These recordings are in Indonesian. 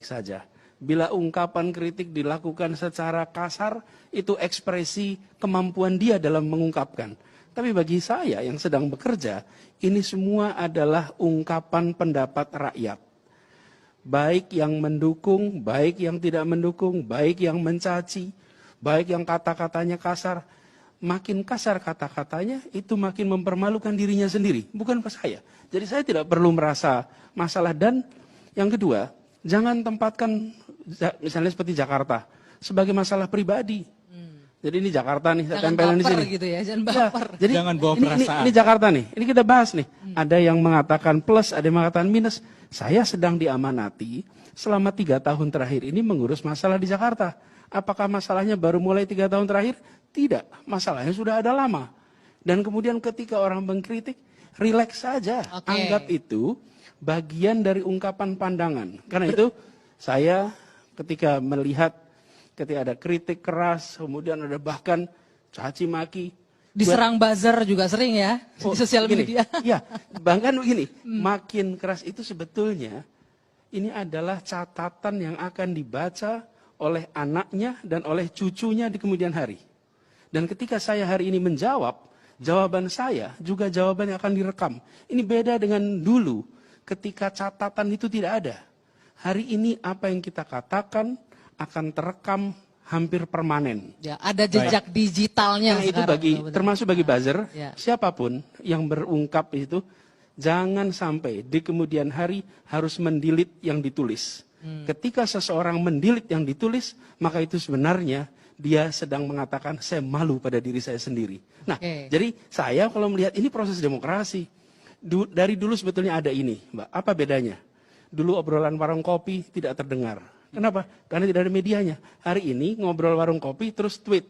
saja. Bila ungkapan kritik dilakukan secara kasar, itu ekspresi kemampuan dia dalam mengungkapkan. Tapi bagi saya yang sedang bekerja, ini semua adalah ungkapan pendapat rakyat. Baik yang mendukung, baik yang tidak mendukung, baik yang mencaci, baik yang kata-katanya kasar. Makin kasar kata-katanya, itu makin mempermalukan dirinya sendiri, bukan pas saya. Jadi saya tidak perlu merasa masalah. Dan yang kedua, jangan tempatkan misalnya seperti Jakarta sebagai masalah pribadi. Jadi ini Jakarta nih, saya tempelin di sini. Gitu ya, jangan baper. Jadi jangan bawa perasaan. Ini Jakarta nih, ini kita bahas nih. Ada yang mengatakan plus, ada yang mengatakan minus. Saya sedang diamanati selama 3 tahun terakhir ini mengurus masalah di Jakarta. Apakah masalahnya baru mulai 3 tahun terakhir? Tidak, masalahnya sudah ada lama. Dan kemudian ketika orang mengkritik, rileks saja. Anggap itu bagian dari ungkapan pandangan. Karena itu saya ketika melihat ketika ada kritik keras, kemudian ada bahkan caci maki. Diserang buzzer juga sering ya, di sosial media. Ya, bahkan begini, makin keras itu sebetulnya ini adalah catatan yang akan dibaca oleh anaknya dan oleh cucunya di kemudian hari. Dan ketika saya hari ini menjawab, jawaban saya juga jawaban yang akan direkam. Ini beda dengan dulu ketika catatan itu tidak ada. Hari ini apa yang kita katakan akan terekam hampir permanen. Ya, ada jejak digitalnya. Nah, itu termasuk bagi buzzer, siapapun yang berungkap itu, jangan sampai di kemudian hari harus mendelete yang ditulis. Ketika seseorang mendelete yang ditulis, maka itu sebenarnya dia sedang mengatakan saya malu pada diri saya sendiri. Nah, jadi saya kalau melihat ini proses demokrasi. Dari dulu sebetulnya ada ini, Mbak. Apa bedanya? Dulu obrolan warung kopi tidak terdengar. Kenapa? Karena tidak ada medianya. Hari ini ngobrol warung kopi terus tweet.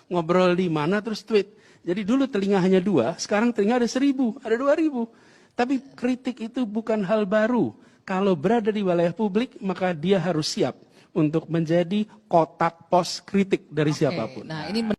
Ngobrol di mana terus tweet. Jadi dulu telinga hanya 2, sekarang telinga ada 1000, ada 2000. Tapi kritik itu bukan hal baru. Kalau berada di wilayah publik, maka dia harus siap untuk menjadi kotak pos kritik dari siapapun. Nah, ini